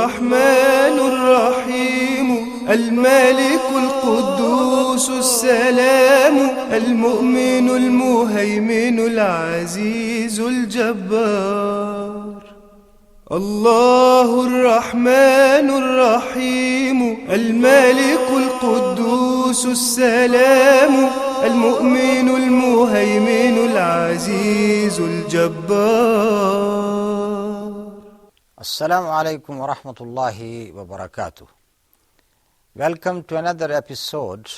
الرحمن الرحيم الملك القدوس السلام المؤمن المهيمن العزيز الجبار. الله الرحمن الرحيم الملك القدوس السلام المؤمن المهيمن العزيز الجبار. Assalamu alaikum wa rahmatullahi wa barakatuh. Welcome to another episode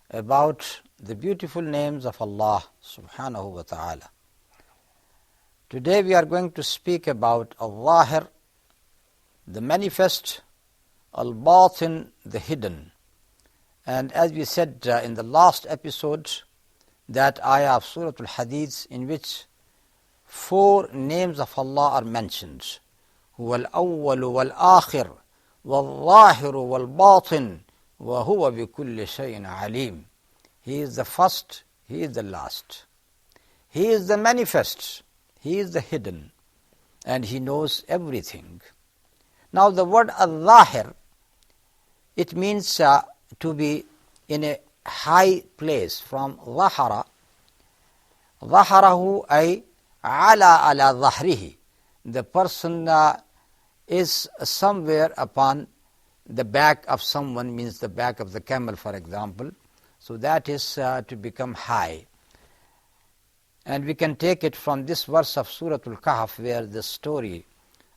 about the beautiful names of Allah subhanahu wa ta'ala. Today we are going to speak about Al-Zaahir, the manifest, Al-Baatin, the hidden. And as we said in the last episode, that ayah of Surah Al-Hadith in which 4 names of Allah are mentioned. هو الأول والآخر والظاهر والباطن وهو بكل شيء عليم. He is the first, He is the last. He is the manifest, He is the hidden, and He knows everything. Now the word Al-Zaahir, it means to be in a high place, from ظهر. ظهره أي على ظهره. The person is somewhere upon the back of someone, means the back of the camel, for example. So that is to become high. And we can take it from this verse of Surah Al-Kahf, where the story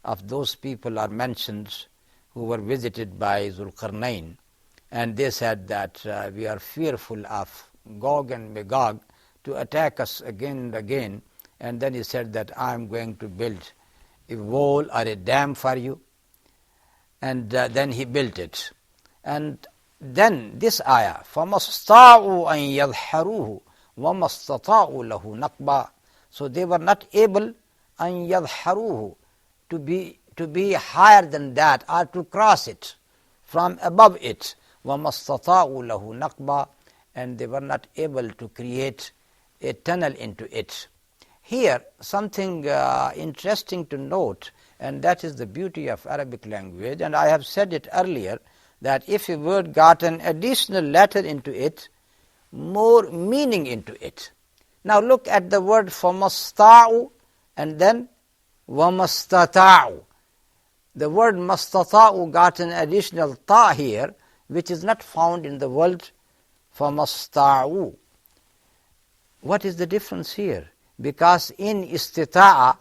of those people are mentioned who were visited by Zulqarnain. And they said that we are fearful of Gog and Magog to attack us again and again. And then he said that I am going to build a wall or a dam for you. And then he built it. And then this ayah, فَمَا اسْطَاعُوا أَن يَظْهَرُوهُ وَمَا اسْتَطَاعُوا لَهُ نَقْبًا. So they were not able أَن يَظْهَرُوهُ to be higher than that, or to cross it from above it. وَمَا اسْتَطَاعُوا لَهُ نَقْبًا. And they were not able to create a tunnel into it. Here, something interesting to note, and that is the beauty of Arabic language, and I have said it earlier, that if a word got an additional letter into it, more meaning into it. Now look at the word فَمَسْتَعُوا and then وَمَسْتَطَعُوا. The word مَسْتَطَعُوا got an additional ta here, which is not found in the word فَمَسْتَعُوا. What is the difference here? Because in istita'a,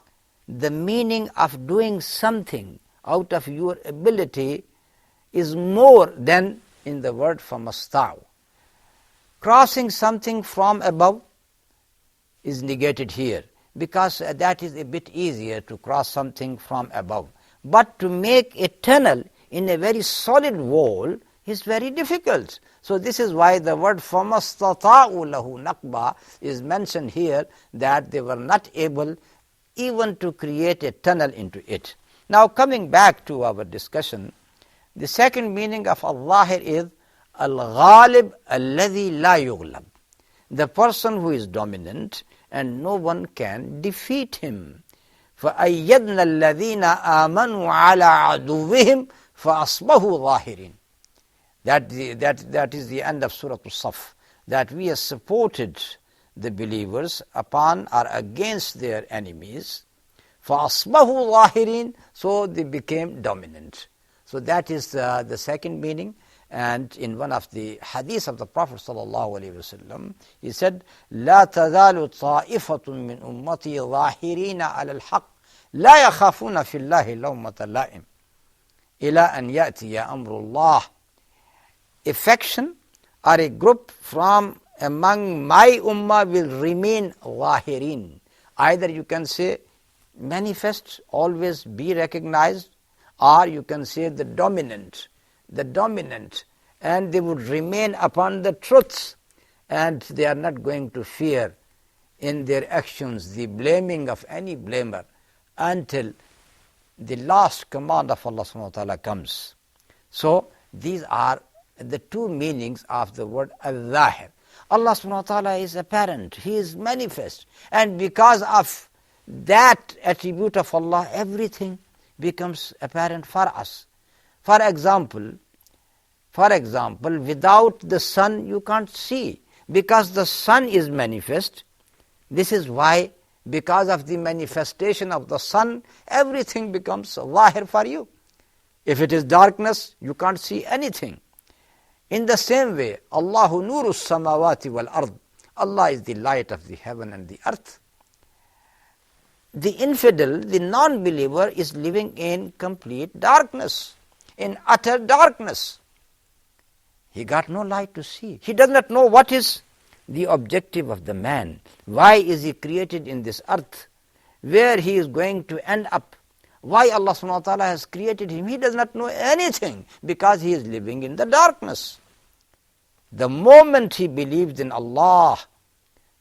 the meaning of doing something out of your ability is more than in the word famasta'u. Crossing something from above is negated here, because that is a bit easier to cross something from above. But to make a tunnel in a very solid wall is very difficult. So this is why the word فَمَسْتَطَاعُوا لَهُ نَقْبًا is mentioned here, that they were not able even to create a tunnel into it. Now coming back to our discussion, the second meaning of Al-Zaahir is Al-Ghalib alladhi la yughlab. The person who is dominant and no one can defeat him. فَأَيَّدْنَا الَّذِينَ آمَنُوا عَلَىٰ عَدُوِّهِمْ فَأَصْبَحُوا ظَاهِرِينَ. That is the end of Surah Al-Saf, that we have supported the believers upon or against their enemies. فَأَصْبَحُوا ظَاهِرِينَ. So they became dominant. So that is the second meaning. And in one of the hadiths of the Prophet ﷺ, he said, لَا تَزَالُ طَائِفَةٌ مِّنْ أُمَّتِي ظَاهِرِينَ عَلَى الْحَقِّ لَا يَخَافُونَ فِي اللَّهِ لَوْمَةَ لَائِمٍ إِلَىٰ أَنْ يَأْتِيَ أَمْرُ اللَّهِ. A faction or a group from among my ummah will remain zahirin. Either you can say manifest, always be recognized, or you can say the dominant, and they would remain upon the truths, and they are not going to fear in their actions the blaming of any blamer until the last command of Allah subhanahu wa ta'ala comes. So these are the two meanings of the word Al-Zaahir. Allah subhanahu wa ta'ala is apparent, He is manifest, and because of that attribute of Allah, everything becomes apparent for us. For example, without the sun you can't see, because the sun is manifest. This is why, because of the manifestation of the sun, everything becomes zahir for you. If it is darkness, you can't see anything. In the same way, Allahu nuru samawati wal ard. Allah is the light of the heaven and the earth. The infidel, the non-believer, is living in complete darkness, in utter darkness. He got no light to see. He does not know what is the objective of the man. Why is he created in this earth? Where he is going to end up? Why Allah subhanahu wa ta'ala has created him? He does not know anything because he is living in the darkness. The moment he believes in Allah,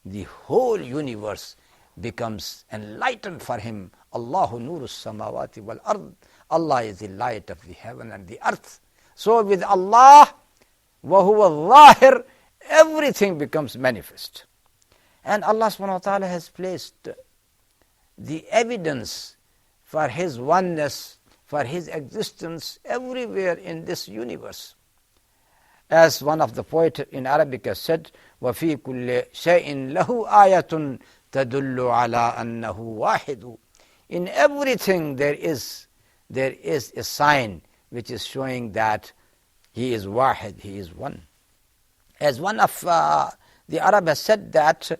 the whole universe becomes enlightened for him. Allahu nuru samawati wal ard. Allah is the light of the heaven and the earth. So with Allah, wa huwa zahir, everything becomes manifest. And Allah subhanahu wa ta'ala has placed the evidence for His oneness, for His existence everywhere in this universe. As one of the poets in Arabic has said, وَفِي كُلِّ شَيْءٍ لَهُ آيَةٌ تَدُلُّ عَلَىٰ أَنَّهُ وَاحِدٌ. In everything there is a sign which is showing that He is wahid, He is one. As one of the Arab has said that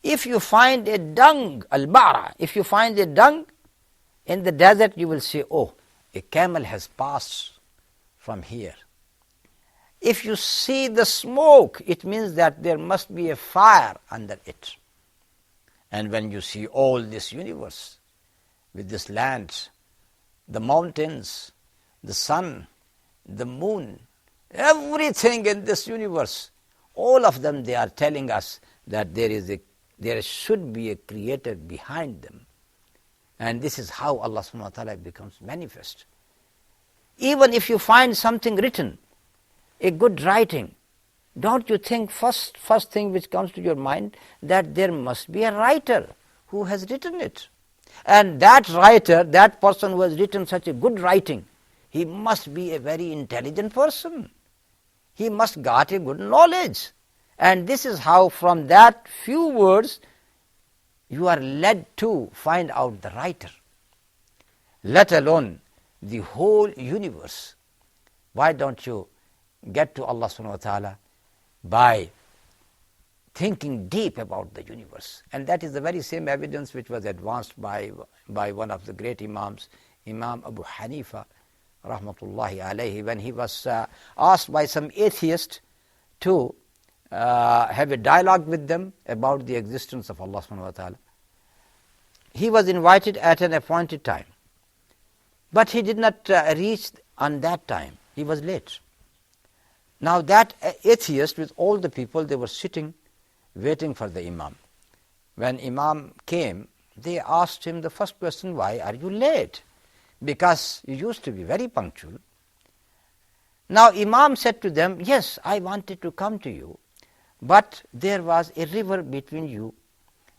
if you find a dung, al-ba'ra, if you find a dung in the desert, you will say, oh, a camel has passed from here. If you see the smoke, it means that there must be a fire under it. And when you see all this universe, with this land, the mountains, the sun, the moon, everything in this universe, all of them, they are telling us that there should be a creator behind them. And this is how Allah subhanahu wa ta'ala becomes manifest. Even if you find something written, a good writing, don't you think first thing which comes to your mind that there must be a writer who has written it. And that writer, that person who has written such a good writing, he must be a very intelligent person. He must got a good knowledge. And this is how from that few words you are led to find out the writer. Let alone the whole universe. Why don't you get to Allah subhanahu wa ta'ala by thinking deep about the universe? And that is the very same evidence which was advanced by one of the great Imams, Imam Abu Hanifa, rahmatullahi alayhi, when he was asked by some atheist to have a dialogue with them about the existence of Allah subhanahu wa ta'ala. He was invited at an appointed time, but he did not reach on that time. He was late. Now that atheist with all the people, they were sitting waiting for the Imam. When Imam came, they asked him the first question, why are you late? Because you used to be very punctual. Now Imam said to them, yes, I wanted to come to you, but there was a river between you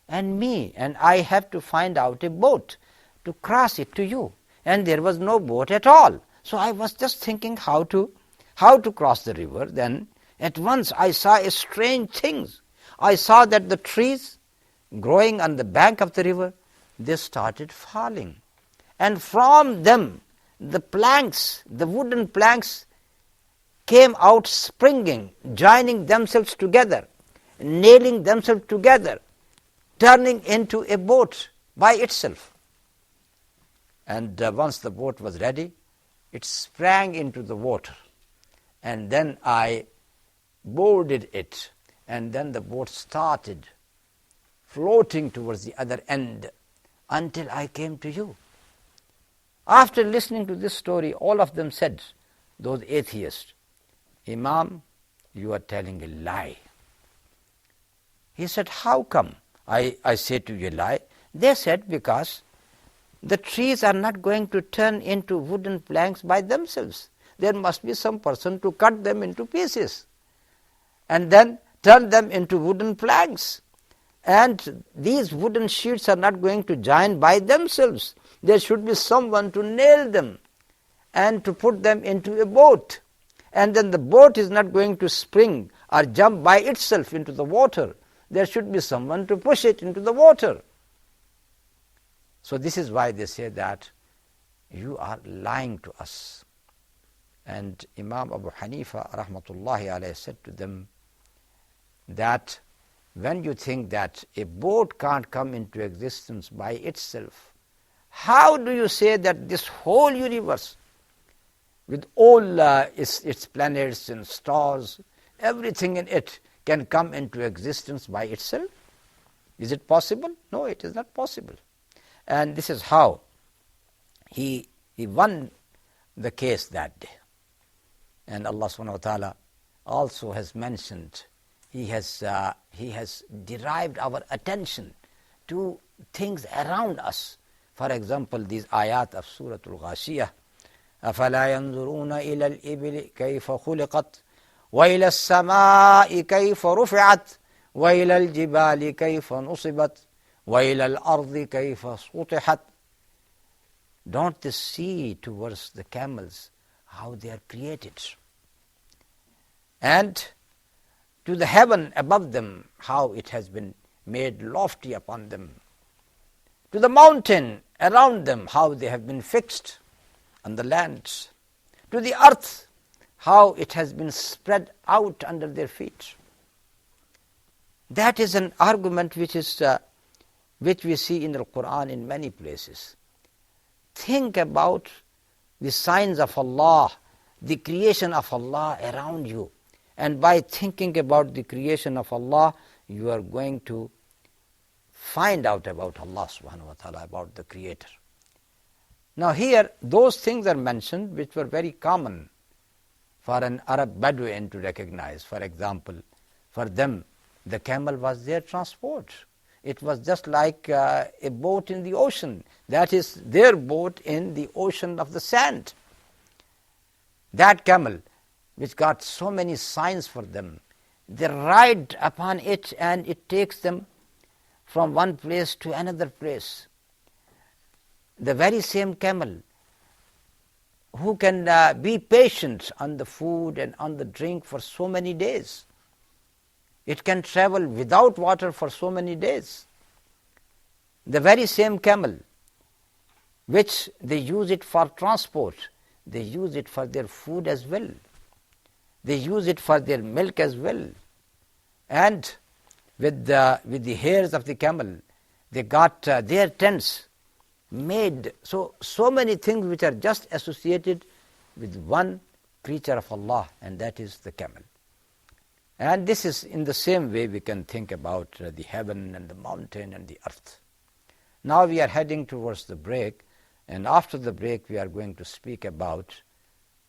and me, and I have to find out a boat to cross it to you. And there was no boat at all. So I was just thinking how to cross the river. Then at once I saw a strange thing. I saw that the trees growing on the bank of the river, they started falling. And from them, the planks, the wooden planks, came out springing, joining themselves together, nailing themselves together, turning into a boat by itself. And once the boat was ready, it sprang into the water. And then I boarded it, and then the boat started floating towards the other end until I came to you. After listening to this story, all of them said, those atheists, Imam, you are telling a lie. He said, how come I say to you a lie? They said, because the trees are not going to turn into wooden planks by themselves. There must be some person to cut them into pieces and then turn them into wooden planks. And these wooden sheets are not going to join by themselves. there should be someone to nail them and to put them into a boat. And then the boat is not going to spring or jump by itself into the water. There should be someone to push it into the water. So this is why they say that you are lying to us. And Imam Abu Hanifa rahmatullahi alayhi said to them that when you think that a boat can't come into existence by itself, how do you say that this whole universe with all its planets and stars, everything in it can come into existence by itself? Is it possible? No, it is not possible. And this is how he won the case that day. And Allah subhanahu wa ta'ala also has mentioned, He has derived our attention to things around us. For example, these ayat of Surah Al-Ghashiyah, أَفَلَا يَنْظُرُونَ إِلَى الْإِبِلِ كَيْفَ خُلِقَتْ وَإِلَى السَّمَاءِ كَيْفَ رُفِعَتْ وَإِلَى الْجِبَالِ كَيْفَ نُصِبَتْ وَإِلَى الْأَرْضِ كَيْفَ سُطِحَتْ. Don't they see towards the camels how they are created? And to the heaven above them, how it has been made lofty upon them. To the mountain around them, how they have been fixed on the lands. To the earth, how it has been spread out under their feet. That is an argument which we see in the Quran in many places. Think about the signs of Allah, the creation of Allah around you. And by thinking about the creation of Allah, you are going to find out about Allah subhanahu wa ta'ala, about the Creator. Now here, those things are mentioned which were very common for an Arab Bedouin to recognize. For example, for them, the camel was their transport. It was just like a boat in the ocean. That is their boat in the ocean of the sand. That camel, which got so many signs for them, they ride upon it and it takes them from one place to another place. The very same camel who can be patient on the food and on the drink for so many days. It can travel without water for so many days. The very same camel, which they use it for transport, they use it for their food as well. They use it for their milk as well. And with the hairs of the camel, they got their tents made. So many things which are just associated with one creature of Allah, and that is the camel. And this is in the same way we can think about the heaven and the mountain and the earth. Now we are heading towards the break, and after the break we are going to speak about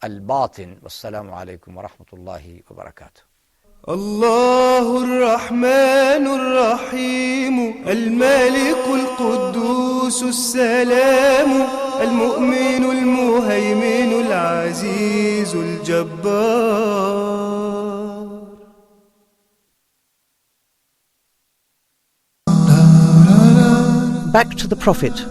Al-Baatin. Wassalamu alaikum wa rahmatullahi wa barakatuh. الله الرحمن الرحيم الملك القدوس السلام المؤمن المهيمن العزيز الجبار. Back to the Prophet.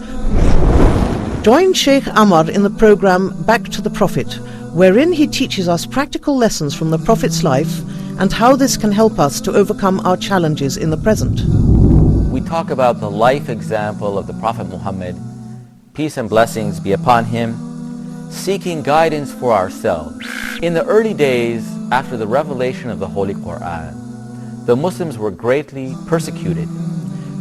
Join Sheikh Amar in the program Back to the Prophet, wherein he teaches us practical lessons from the Prophet's life and how this can help us to overcome our challenges in the present. We talk about the life example of the Prophet Muhammad, peace and blessings be upon him, seeking guidance for ourselves. In the early days after the revelation of the Holy Quran, the Muslims were greatly persecuted,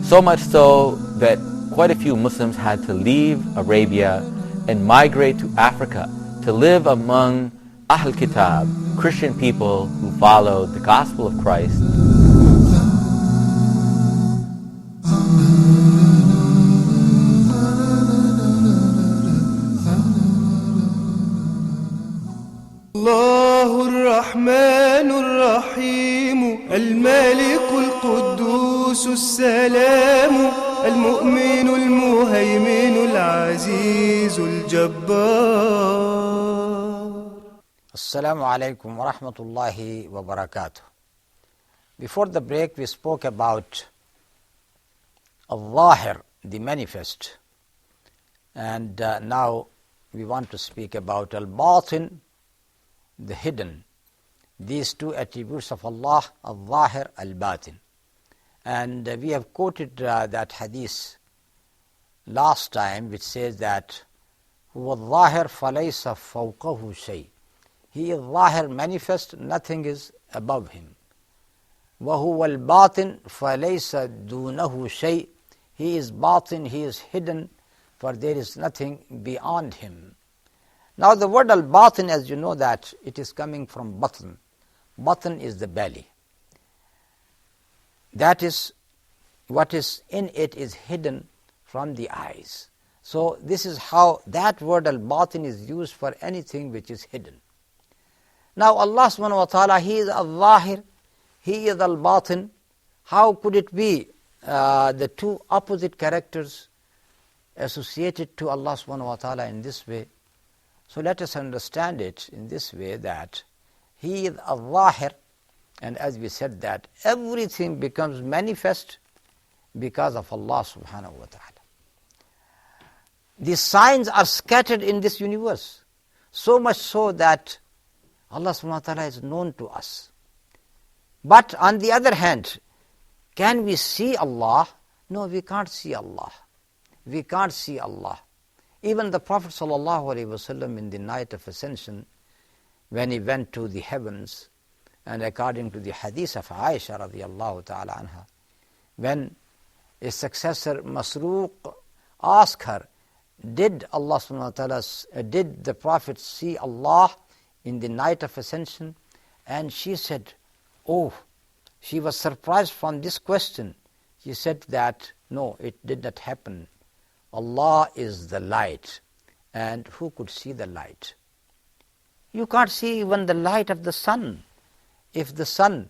so much so that quite a few Muslims had to leave Arabia and migrate to Africa to live among Ahl Kitab, Christian people who followed the gospel of Christ. الله الرحمن الرحيم الملك القدوس السلام المؤمن المهيمن العزيز الجبار. Assalamu alaikum wa rahmatullahi wa barakatuh. Before the break we spoke about Al-Zaahir, the manifest, And now we want to speak about Al-Baatin, the hidden. These two attributes of Allah, Al-Zaahir, Al-Baatin. And we have quoted that hadith last time, which says that هو الظاهر فليس فوقه شيء. He is Zahir, manifest, nothing is above him. وهو الباطن فليس دونه شيء. He is batin, he is hidden, for there is nothing beyond him. Now the word al-batin, as you know, that it is coming from batn. Batn is the belly. That is, what is in it is hidden from the eyes. So this is how that word al-batin is used for anything which is hidden. Now Allah subhanahu wa ta'ala, He is al-Zahir, He is al-Batin. How could it be the two opposite characters associated to Allah subhanahu wa ta'ala in this way? So let us understand it in this way, that He is al-Zahir, and as we said that everything becomes manifest because of Allah subhanahu wa ta'ala. The signs are scattered in this universe, so much so that Allah subhanahu wa ta'ala is known to us. But on the other hand, can we see Allah? No, we can't see Allah. We can't see Allah. Even the Prophet sallallahu alaihi wasallam in the night of ascension, when he went to the heavens, and according to the hadith of Aisha radiallahu ta'ala anha, when his successor Masruq asked her, did Allah subhanahu wa ta'ala, did the Prophet see Allah in the night of ascension? And she said, oh, she was surprised from this question. She said that, no, it did not happen. Allah is the light, and who could see the light? You can't see even the light of the sun. If the sun,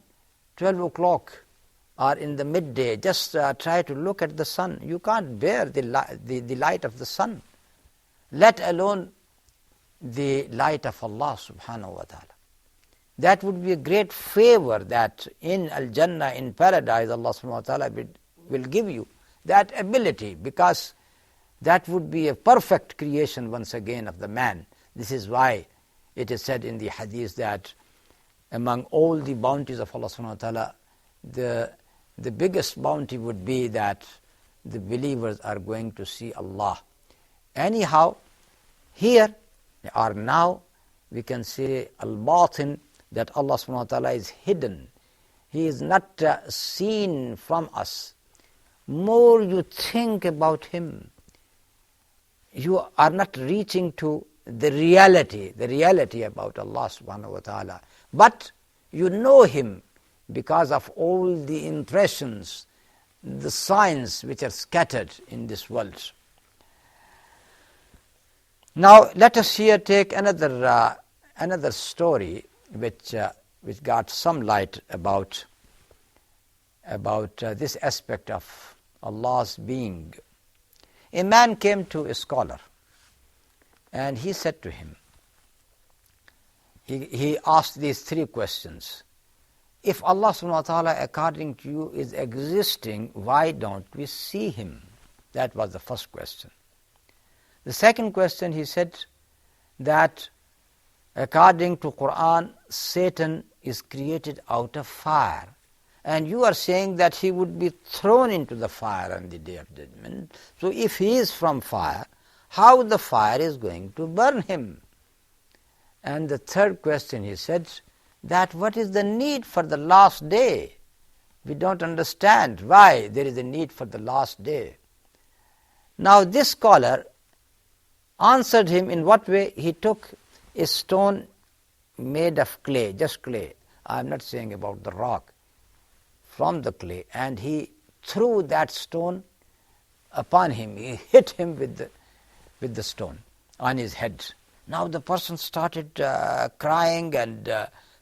12 o'clock or in the midday, just try to look at the sun, you can't bear the light of the sun, let alone the light of Allah subhanahu wa ta'ala. That would be a great favor that in Al-Jannah, in paradise, Allah subhanahu wa ta'ala will give you that ability, because that would be a perfect creation once again of the man. This is why it is said in the hadith that among all the bounties of Allah subhanahu wa ta'ala, the biggest bounty would be that the believers are going to see Allah. Anyhow, here or now we can say al-batin, that Allah subhanahu wa ta'ala is hidden. He is not seen from us. More you think about Him, you are not reaching to the reality about Allah subhanahu wa ta'ala. But you know Him because of all the impressions, the signs which are scattered in this world. Now let us here take another story which got some light about this aspect of Allah's being. A man came to a scholar, and he said to him, he asked these three questions. If Allah subhanahu wa ta'ala according to you is existing, why don't we see Him? That was the first question. The second question, he said that according to Quran, Satan is created out of fire, and you are saying that he would be thrown into the fire on the day of judgment. So if he is from fire, how the fire is going to burn him? And the third question, he said that what is the need for the last day? We don't understand why there is a need for the last day. Now this scholar answered him in what way? He took a stone made of clay, just clay. I am not saying about the rock, from the clay, and he threw that stone upon him. He hit him with the stone on his head. Now the person started crying and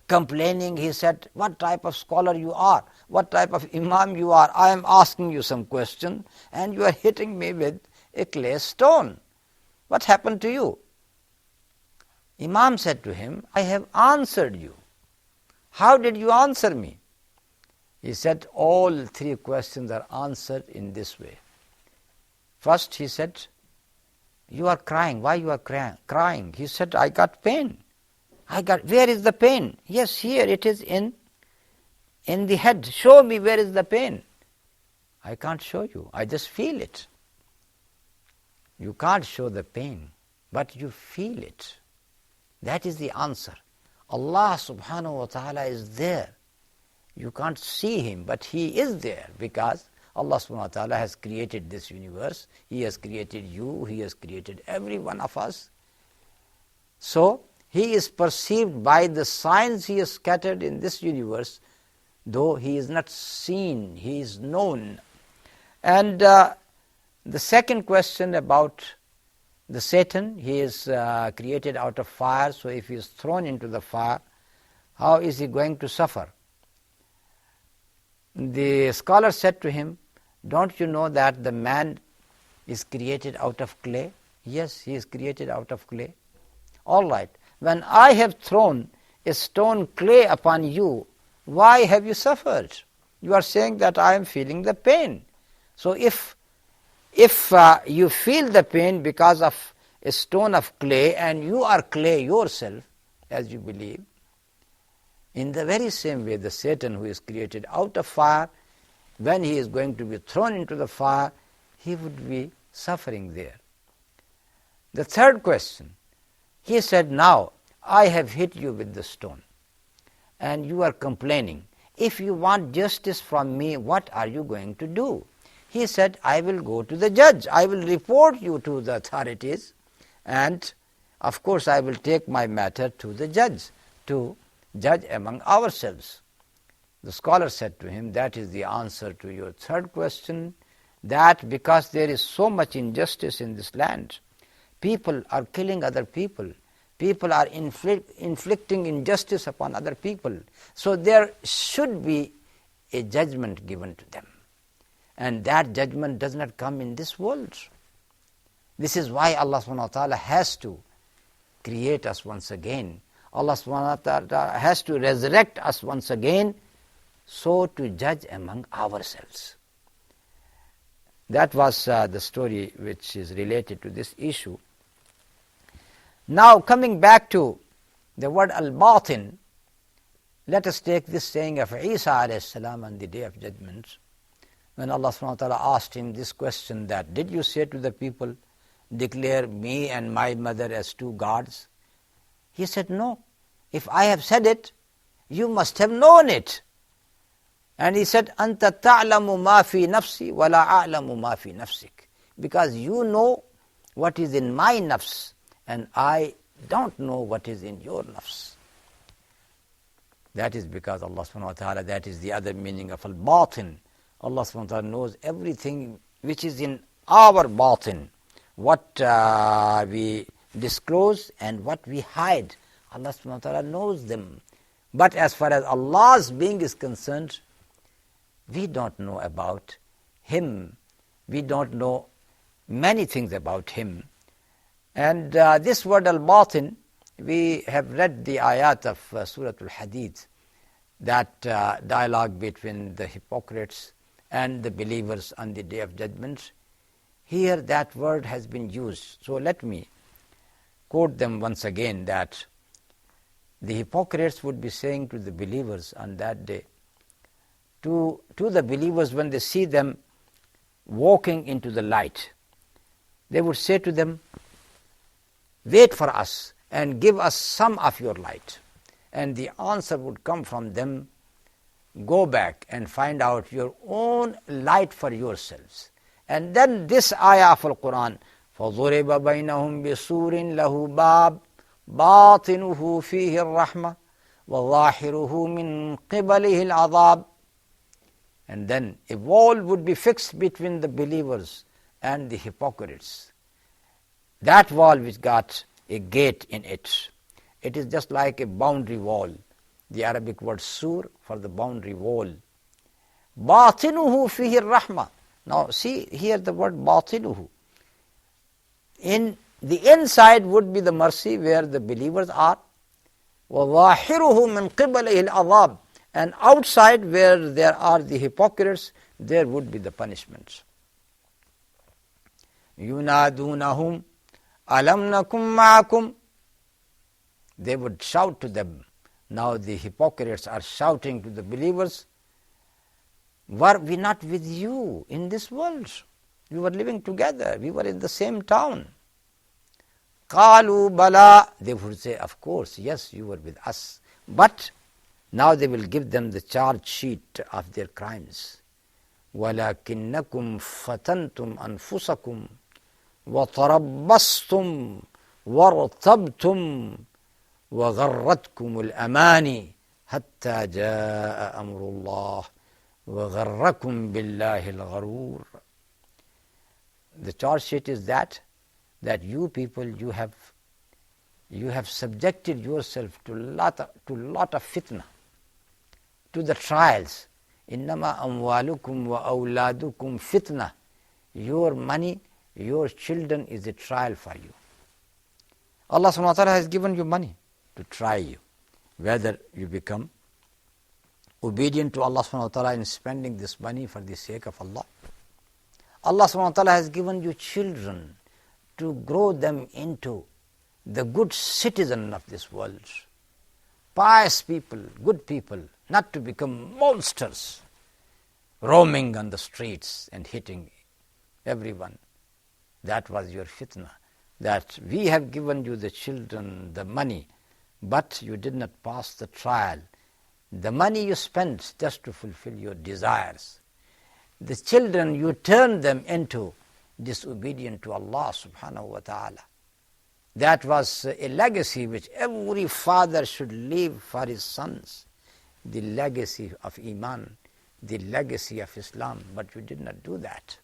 complaining. He said, what type of scholar you are? What type of imam you are? I am asking you some question and you are hitting me with a clay stone. What happened to you? Imam said to him, I have answered you. How did you answer me? He said, all three questions are answered in this way. First he said, You are crying. Why you are crying? He said, I got pain. Where is the pain? Yes, here it is in the head. Show me where is the pain. I can't show you. I just feel it. You can't show the pain, but you feel it. That is the answer. Allah subhanahu wa ta'ala is there. You can't see Him, but He is there because Allah subhanahu wa ta'ala has created this universe. He has created you. He has created every one of us. So, He is perceived by the signs He has scattered in this universe, though He is not seen, He is known. And the second question about the Satan, he is created out of fire, so if he is thrown into the fire, how is he going to suffer? The scholar said to him, don't you know that the man is created out of clay? Yes, he is created out of clay. All right. When I have thrown a stone clay upon you, why have you suffered? You are saying that I am feeling the pain. So if you feel the pain because of a stone of clay and you are clay yourself, as you believe, in the very same way the Satan who is created out of fire, when he is going to be thrown into the fire, he would be suffering there. The third question, he said, now I have hit you with the stone and you are complaining. If you want justice from me, what are you going to do? He said, I will go to the judge. I will report you to the authorities and of course I will take my matter to the judge to judge among ourselves. The scholar said to him, that is the answer to your third question, that because there is so much injustice in this land, people are killing other people, people are inflicting injustice upon other people, so there should be a judgment given to them. And that judgment does not come in this world. This is why Allah subhanahu wa ta'ala has to create us once again. Allah subhanahu wa ta'ala has to resurrect us once again, so to judge among ourselves. That was the story which is related to this issue. Now coming back to the word Al-Baatin, let us take this saying of Isa alayhi salam on the Day of Judgment, when Allah subhanahu wa ta'ala asked him this question, that did you say to the people, declare me and my mother as two gods? He said, no. If I have said it, you must have known it. And he said, Anta ta'lamu ma fi nafsi wa la a'lamu ma fi nafsik. Because you know what is in my nafs and I don't know what is in your nafs. That is because Allah subhanahu wa ta'ala, that is the other meaning of Al-Baatin. Allah subhanahu wa ta'ala knows everything which is in our Baatin. What we disclose and what we hide, Allah subhanahu wa ta'ala knows them. But as far as Allah's being is concerned, we don't know about Him. We don't know many things about Him. And this word Al-Baatin, we have read the ayat of Surah Al-Hadid, that dialogue between the hypocrites and the believers on the Day of Judgment. Here that word has been used. So let me quote them once again, that the hypocrites would be saying to the believers on that day, to the believers when they see them walking into the light, they would say to them, wait for us and give us some of your light. And the answer would come from them, go back and find out your own light for yourselves. And then this ayah of Al-Quran, فَضُرِبَ بَيْنَهُمْ بِسُورٍ لَهُ بَابٍ بَاطِنُهُ فِيهِ الرَّحْمَةِ وَظَاهِرُهُ مِنْ قِبَلِهِ الْعَذَابِ. And then a wall would be fixed between the believers and the hypocrites. That wall which got a gate in it. It is just like a boundary wall. The Arabic word sur for the boundary wall. بَاطِنُهُ فِيهِ الرَّحْمَةِ. Now see here the word batinuhu. In the inside would be the mercy where the believers are. وَظَاهِرُهُ مِنْ قِبَلِهِ الْعَذَابِ. And outside where there are the hypocrites, there would be the punishments. يُنَادُونَهُمْ Alam nakum ma'akum. They would shout to them. Now the hypocrites are shouting to the believers, were we not with you in this world? We were living together. We were in the same town. Qalu bala. They would say, of course, yes, you were with us. But now they will give them the charge sheet of their crimes. وَلَكِنَّكُمْ فَتَنْتُمْ أَنفُسَكُمْ وَتَرَبَّصْتُمْ وَارْتَبْتُمْ وَغَرَّتْكُمُ الْأَمَانِي حَتَّى جَاءَ أَمْرُ اللَّهِ وَغَرَّكُمْ بِاللَّهِ الْغَرُورِ. The charge sheet is that you people, you have subjected yourself to lot of fitna, to the trials. Innama amwalukum wa awladukum fitna. Your money, your children is a trial for you. Allah subhanahu wa ta'ala has given you money to try you, whether you become obedient to Allah subhanahu wa ta'ala in spending this money for the sake of Allah. Allah subhanahu wa ta'ala has given you children to grow them into the good citizen of this world. Pious people, good people, not to become monsters, roaming on the streets and hitting everyone. That was your fitna. That we have given you the children, the money, but you did not pass the trial. The money you spent just to fulfill your desires. The children, you turn them into disobedient to Allah subhanahu wa ta'ala. That was a legacy which every father should leave for his sons. The legacy of Iman, the legacy of Islam, but you did not do that.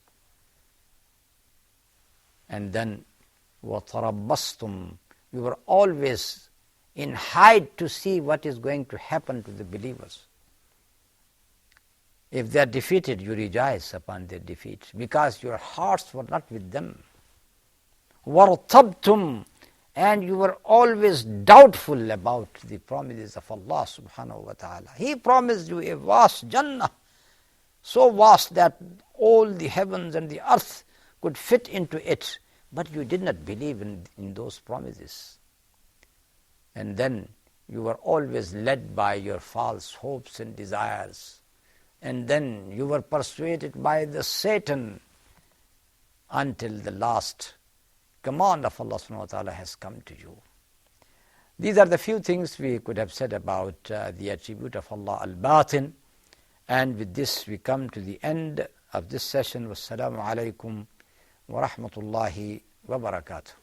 And then, وَتَرَبَّصْتُمْ. You were always in hide to see what is going to happen to the believers. If they are defeated, you rejoice upon their defeat, because your hearts were not with them. وَارْتَبْتُمْ. And you were always doubtful about the promises of Allah subhanahu wa ta'ala. He promised you a vast Jannah, so vast that all the heavens and the earth could fit into it, but you did not believe in those promises. And then you were always led by your false hopes and desires. And then you were persuaded by the Satan until the last command of Allah subhanahu wa ta'ala has come to you. These are the few things we could have said about the attribute of Allah, Al-Baatin. And with this we come to the end of this session. Wassalamu alaikum wa rahmatullahi wa barakatuh.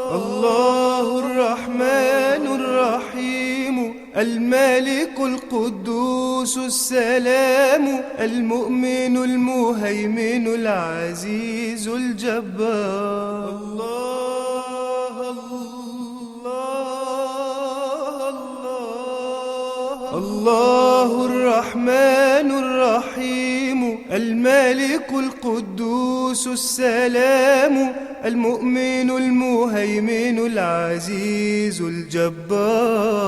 الله الرحمن الرحيم الملك القدوس السلام المؤمن المهيمن العزيز الجبار. الله الرحمن الرحيم الملك القدوس السلام المؤمن المهيمن العزيز الجبار.